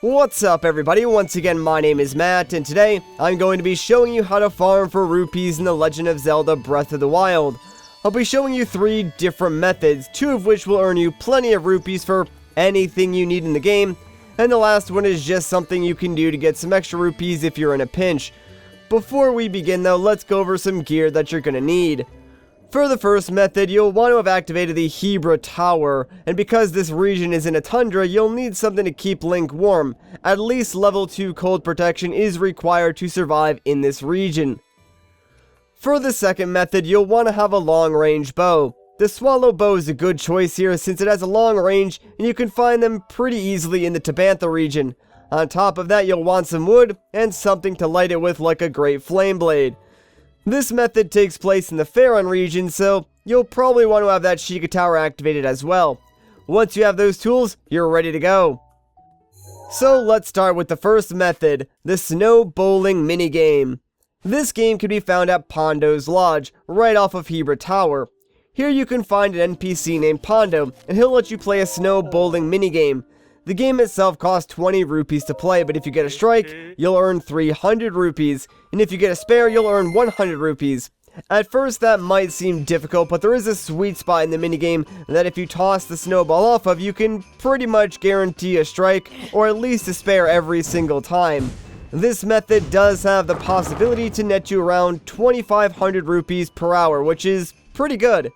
What's up everybody, once again my name is Matt, and today I'm going to be showing you how to farm for rupees in the Legend of Zelda Breath of the Wild. I'll be showing you 3 different methods, 2 of which will earn you plenty of rupees for anything you need in the game, and the last one is just something you can do to get some extra rupees if you're in a pinch. Before we begin though, let's go over some gear that you're going to need. For the first method, you'll want to have activated the Hebra Tower, and because this region is in a tundra, you'll need something to keep Link warm. At least level 2 cold protection is required to survive in this region. For the second method, you'll want to have a long-range bow. The Swallow Bow is a good choice here since it has a long range, and you can find them pretty easily in the Tabantha region. On top of that, you'll want some wood, and something to light it with like a Great Flame Blade. This method takes place in the Faron region, so you'll probably want to have that Sheikah Tower activated as well. Once you have those tools, you're ready to go. So let's start with the first method, the Snow Bowling minigame. This game can be found at Pondo's Lodge, right off of Hebra Tower. Here you can find an NPC named Pondo, and he'll let you play a snow bowling minigame. The game itself costs 20 rupees to play, but if you get a strike, you'll earn 300 rupees, and if you get a spare, you'll earn 100 rupees. At first, that might seem difficult, but there is a sweet spot in the minigame that if you toss the snowball off of, you can pretty much guarantee a strike, or at least a spare every single time. This method does have the possibility to net you around 2,500 rupees per hour, which is pretty good.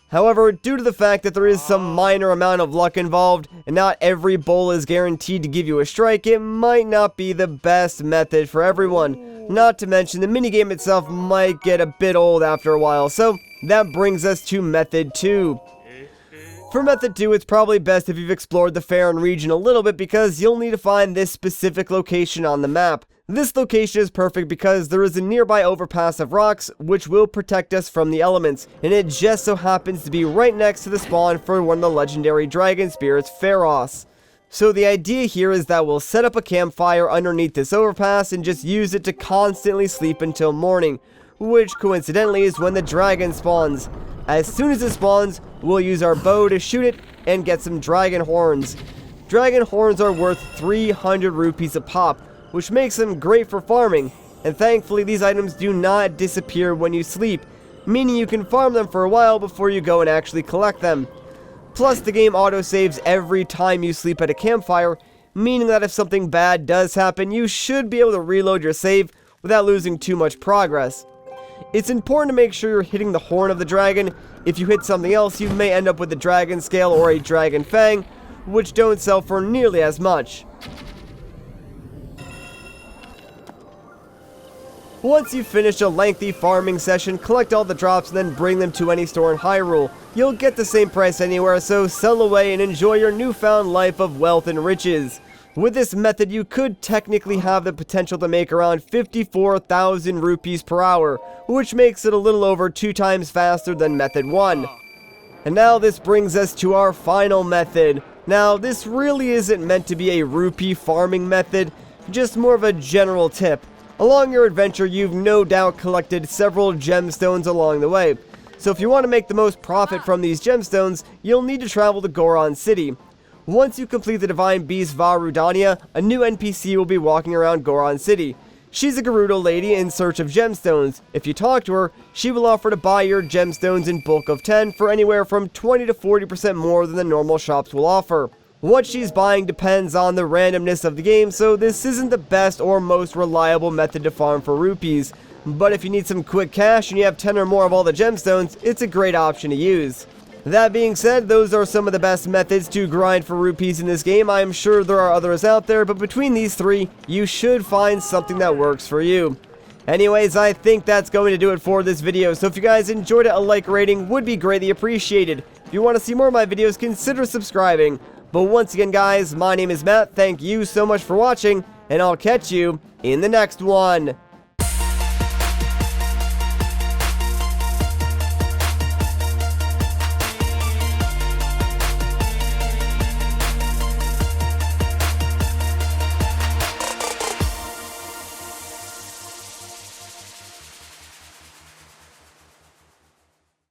However, due to the fact that there is some minor amount of luck involved, and not every bowl is guaranteed to give you a strike, it might not be the best method for everyone. Not to mention, the minigame itself might get a bit old after a while, so that brings us to method 2. For method 2, it's probably best if you've explored the Faron region a little bit because you'll need to find this specific location on the map. This location is perfect because there is a nearby overpass of rocks which will protect us from the elements, and it just so happens to be right next to the spawn for one of the legendary dragon spirits, Pharos. So the idea here is that we'll set up a campfire underneath this overpass and just use it to constantly sleep until morning, which coincidentally is when the dragon spawns. As soon as it spawns, we'll use our bow to shoot it and get some dragon horns. Dragon horns are worth 300 rupees a pop, which makes them great for farming, and thankfully these items do not disappear when you sleep, meaning you can farm them for a while before you go and actually collect them. Plus the game autosaves every time you sleep at a campfire, meaning that if something bad does happen, you should be able to reload your save without losing too much progress. It's important to make sure you're hitting the horn of the dragon. If you hit something else, you may end up with a dragon scale or a dragon fang, which don't sell for nearly as much. Once you've finished a lengthy farming session, collect all the drops and then bring them to any store in Hyrule. You'll get the same price anywhere, so sell away and enjoy your newfound life of wealth and riches. With this method, you could technically have the potential to make around 54,000 rupees per hour, which makes it a little over 2 times faster than method 1. And now this brings us to our final method. Now, this really isn't meant to be a rupee farming method, just more of a general tip. Along your adventure, you've no doubt collected several gemstones along the way. So if you want to make the most profit from these gemstones, you'll need to travel to Goron City. Once you complete the Divine Beast Varudania, a new NPC will be walking around Goron City. She's a Gerudo lady in search of gemstones. If you talk to her, she will offer to buy your gemstones in bulk of 10 for anywhere from 20 to 40% more than the normal shops will offer. What she's buying depends on the randomness of the game, so this isn't the best or most reliable method to farm for rupees. But if you need some quick cash and you have 10 or more of all the gemstones, it's a great option to use. That being said, those are some of the best methods to grind for rupees in this game. I am sure there are others out there, but between these three, you should find something that works for you. Anyways, I think that's going to do it for this video, so if you guys enjoyed it, a like rating would be greatly appreciated. If you want to see more of my videos, consider subscribing. But once again, guys, my name is Matt, thank you so much for watching, and I'll catch you in the next one.